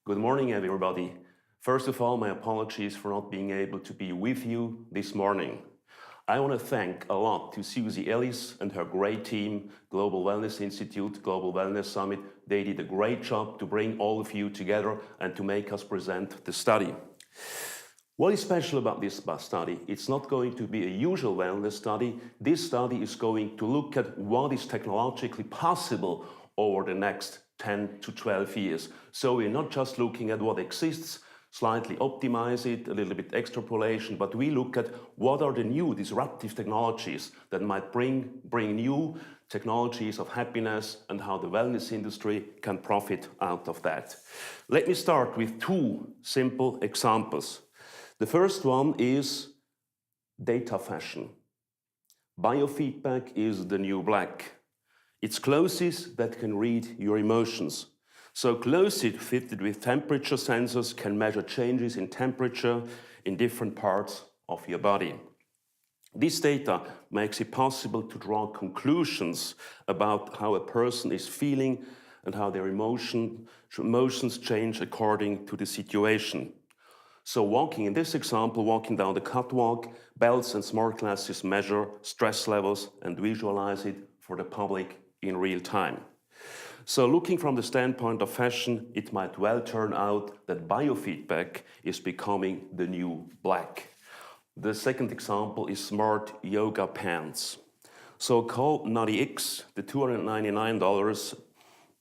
Good morning, everybody. First of all, my apologies for not being able to be with you this morning. I want to thank a lot to Susie Ellis and her great team, Global Wellness Institute, Global Wellness Summit. They did a great job to bring all of you together and to make us present the study. What is special about this study? It's not going to be a usual wellness study. This study is going to look at what is technologically possible over the next 10 to 12 years. So we're not just looking at what exists, slightly optimize it, a little bit extrapolation, but we look at what are the new disruptive technologies that might bring new technologies of happiness and how the wellness industry can profit out of that. Let me start with two simple examples. The first one is data fashion. Biofeedback is the new black. It's clothes that can read your emotions. So clothes fitted with temperature sensors can measure changes in temperature in different parts of your body. This data makes it possible to draw conclusions about how a person is feeling and how their emotions change according to the situation. So in this example, walking down the catwalk, belts and smart glasses measure stress levels and visualize it for the public in real time. So looking from the standpoint of fashion, it might well turn out that biofeedback is becoming the new black. The second example is smart yoga pants. So called Nutty X, the $299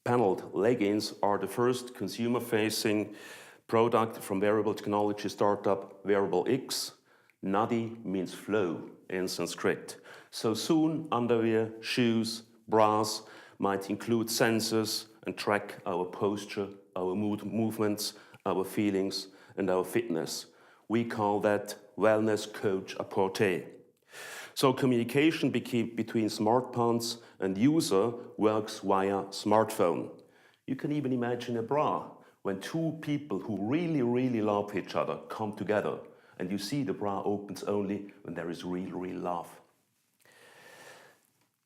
paneled leggings are the first consumer-facing product from wearable technology startup Wearable X. Nadi means flow in Sanskrit. So soon underwear, shoes, bras might include sensors and track our posture, our movements, our feelings, and our fitness. We call that wellness coach apporté. So communication between smart pants and user works via smartphone. You can even imagine a bra when two people who really love each other come together, and you see the bra opens only when there is real love.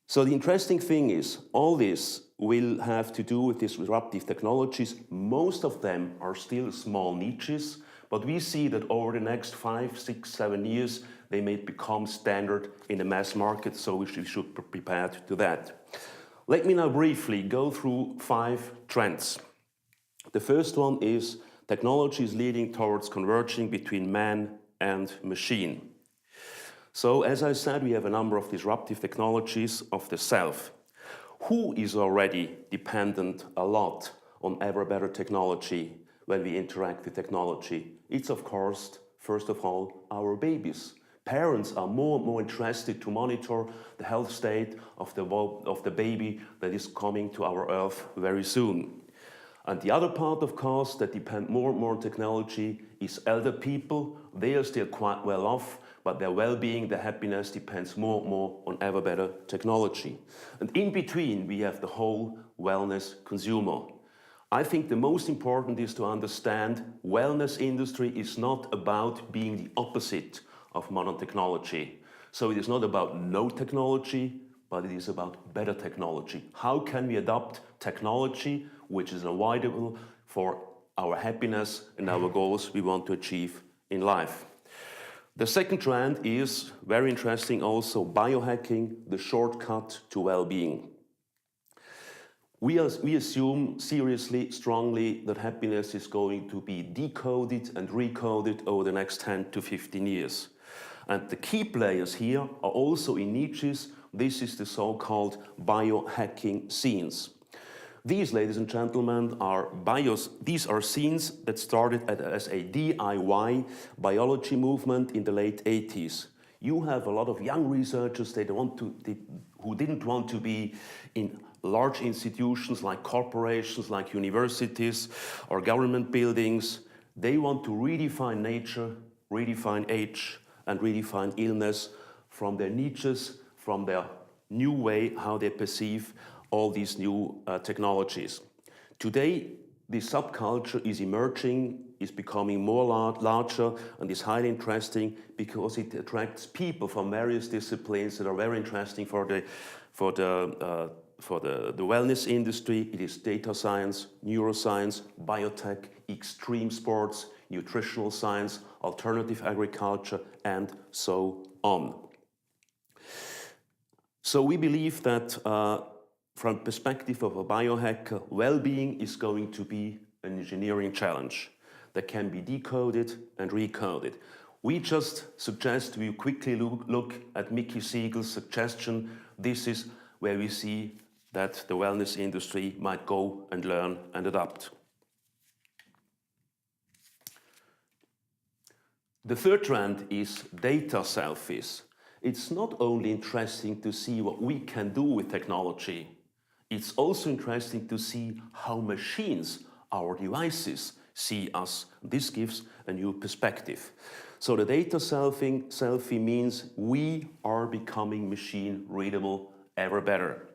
So the interesting thing is, all this will have to do with these disruptive technologies. Most of them are still small niches, but we see that over the next 5, 6, 7 years, they may become standard in the mass market, so we should be prepared to that. Let me now briefly go through 5 trends. The first one is technology is leading towards converging between man and machine. So as I said, we have a number of disruptive technologies of the self. Who is already dependent a lot on ever better technology when we interact with technology? It's of course, first of all, our babies. Parents are more and more interested to monitor the health state of the baby that is coming to our earth very soon. And the other part, of course, that depend more and more on technology is elder people. They are still quite well off, but their well-being, their happiness depends more and more on ever better technology. And in between, we have the whole wellness consumer. I think the most important is to understand wellness industry is not about being the opposite of modern technology. So it is not about no technology, but it is about better technology. How can we adopt technology which is avoidable for our happiness and our goals we want to achieve in life? The second trend is very interesting also, biohacking, the shortcut to well-being. We assume seriously, strongly, that happiness is going to be decoded and recoded over the next 10 to 15 years. And the key players here are also in niches. This is the so-called biohacking scenes. These, ladies and gentlemen, these are scenes that started as a DIY biology movement in the late 80s. You have a lot of young researchers who didn't want to be in large institutions like corporations, like universities or government buildings. They want to redefine nature, redefine age, and redefine illness from their niches, from their new way how they perceive all these new technologies. Today, this subculture is emerging, is becoming more larger, and is highly interesting because it attracts people from various disciplines that are very interesting for the the wellness industry, it is data science, neuroscience, biotech, extreme sports, nutritional science, alternative agriculture, and so on. So we believe that from the perspective of a biohacker, well-being is going to be an engineering challenge that can be decoded and recoded. We just suggest we quickly look at Mickey Siegel's suggestion. This is where we see that the wellness industry might go and learn and adapt. The third trend is data selfies. It's not only interesting to see what we can do with technology, it's also interesting to see how machines, our devices, see us. This gives a new perspective. So the data selfie means we are becoming machine readable ever better.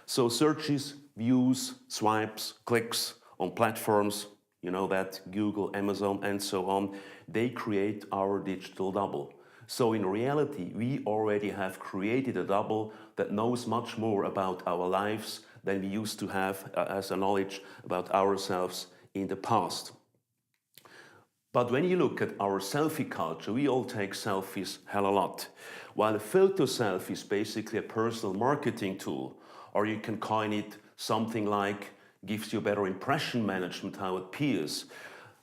So searches, views, swipes, clicks on platforms, you know that, Google, Amazon, and so on, they create our digital double. So in reality, we already have created a double that knows much more about our lives than we used to have as a knowledge about ourselves in the past. But when you look at our selfie culture, we all take selfies hell a lot. While a photo selfie is basically a personal marketing tool, or you can coin it something like gives you better impression management, how it appears.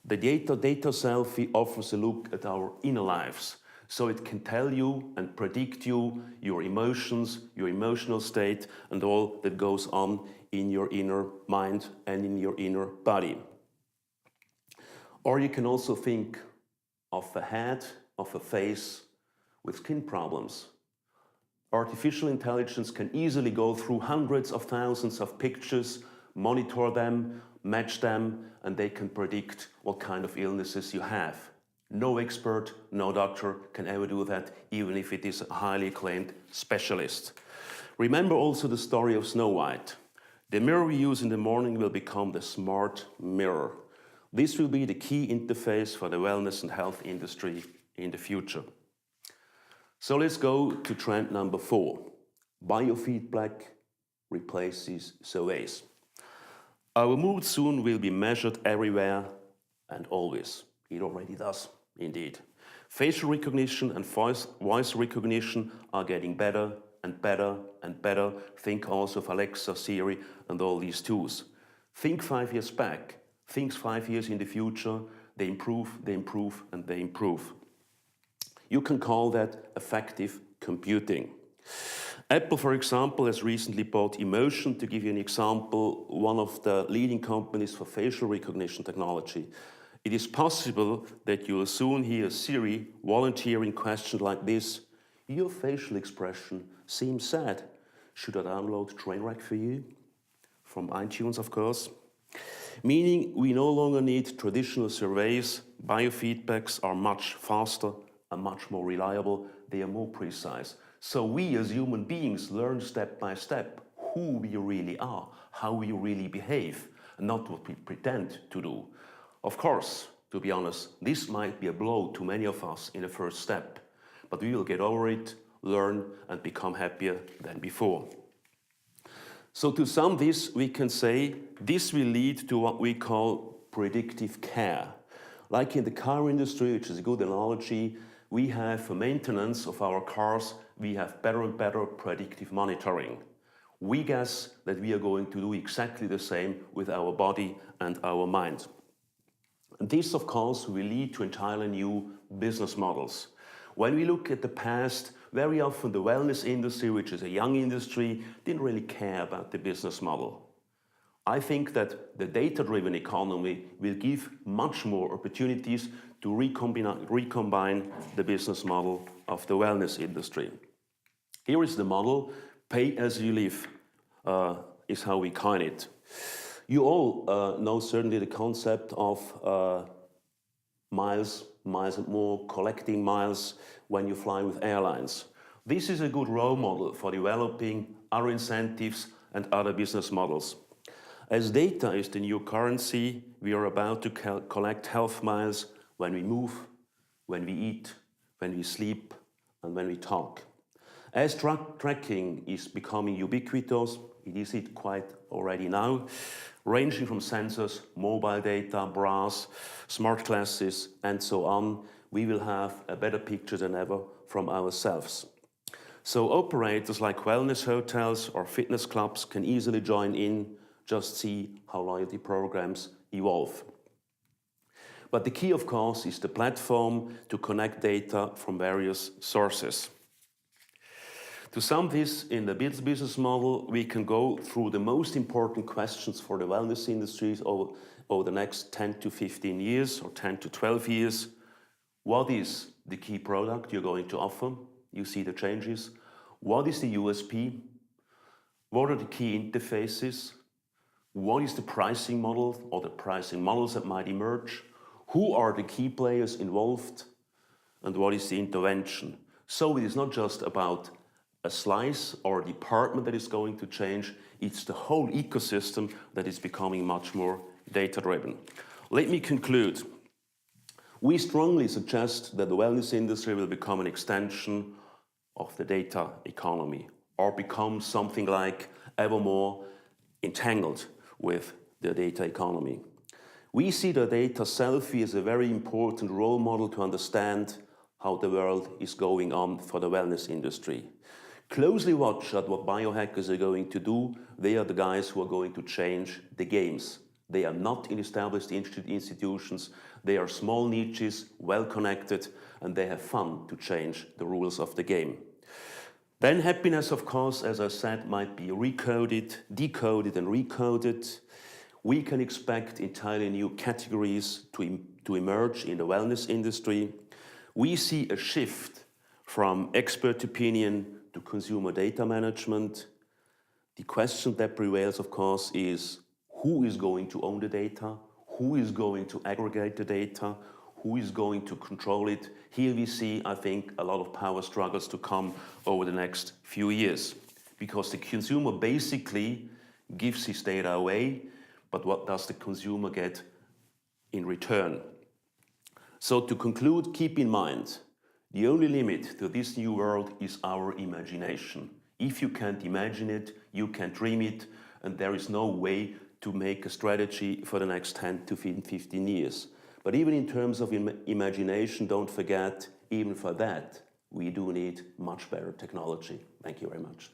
The data selfie offers a look at our inner lives. So it can tell you and predict you your emotions, your emotional state, and all that goes on in your inner mind and in your inner body. Or you can also think of a head, of a face with skin problems. Artificial intelligence can easily go through hundreds of thousands of pictures, monitor them, match them, and they can predict what kind of illnesses you have. No expert, no doctor can ever do that, even if it is a highly acclaimed specialist. Remember also the story of Snow White. The mirror we use in the morning will become the smart mirror. This will be the key interface for the wellness and health industry in the future. So let's go to trend number 4. Biofeedback replaces surveys. Our mood soon will be measured everywhere and always. It already does, indeed. Facial recognition and voice recognition are getting better and better and better. Think also of Alexa, Siri, and all these tools. Think 5 years back. Think 5 years in the future. They improve, and they improve. You can call that effective computing. Apple, for example, has recently bought Emotion, to give you an example, one of the leading companies for facial recognition technology. It is possible that you will soon hear Siri volunteering questions like this: your facial expression seems sad. Should I download Trainwreck for you? From iTunes, of course. Meaning we no longer need traditional surveys. Biofeedbacks are much faster and much more reliable. They are more precise. So we as human beings learn step by step who we really are, how we really behave, and not what we pretend to do. Of course, to be honest, this might be a blow to many of us in the first step, but we will get over it, learn, and become happier than before. So to sum this, we can say this will lead to what we call predictive care. Like in the car industry, which is a good analogy, we have for maintenance of our cars, we have better and better predictive monitoring. We guess that we are going to do exactly the same with our body and our mind. And this, of course, will lead to entirely new business models. When we look at the past, very often the wellness industry, which is a young industry, didn't really care about the business model. I think that the data-driven economy will give much more opportunities to recombine the business model of the wellness industry. Here is the model: pay as you live is how we coin it. You all know certainly the concept of miles and more, collecting miles when you fly with airlines. This is a good role model for developing other incentives and other business models. As data is the new currency, we are about to collect health miles when we move, when we eat, when we sleep, and when we talk. As tracking is becoming ubiquitous, it is it quite already now, ranging from sensors, mobile data, bras, smart glasses, and so on. We will have a better picture than ever from ourselves. So operators like wellness hotels or fitness clubs can easily join in, just see how loyalty programs evolve. But the key, of course, is the platform to connect data from various sources. To sum this in the business model, we can go through the most important questions for the wellness industries over the next 10 to 15 years or 10 to 12 years. What is the key product you're going to offer? You see the changes. What is the USP? What are the key interfaces? What is the pricing model or the pricing models that might emerge? Who are the key players involved? And what is the intervention? So it is not just about a slice or a department that is going to change, it's the whole ecosystem that is becoming much more data-driven. Let me conclude. We strongly suggest that the wellness industry will become an extension of the data economy or become something like ever more entangled with the data economy. We see the data selfie as a very important role model to understand how the world is going on for the wellness industry. Closely watch at what biohackers are going to do. They are the guys who are going to change the games. They are not in established institutions. They are small niches, well connected, and they have fun to change the rules of the game. Then happiness, of course, as I said, might be recoded, decoded and recoded. We can expect entirely new categories to emerge in the wellness industry. We see a shift from expert opinion to consumer data management. The question that prevails, of course, is who is going to own the data? Who is going to aggregate the data? Who is going to control it? Here we see, I think, a lot of power struggles to come over the next few years, because the consumer basically gives his data away, but what does the consumer get in return? So to conclude, keep in mind, the only limit to this new world is our imagination. If you can't imagine it, you can't dream it, and there is no way to make a strategy for the next 10 to 15 years. But even in terms of imagination, don't forget, even for that, we do need much better technology. Thank you very much.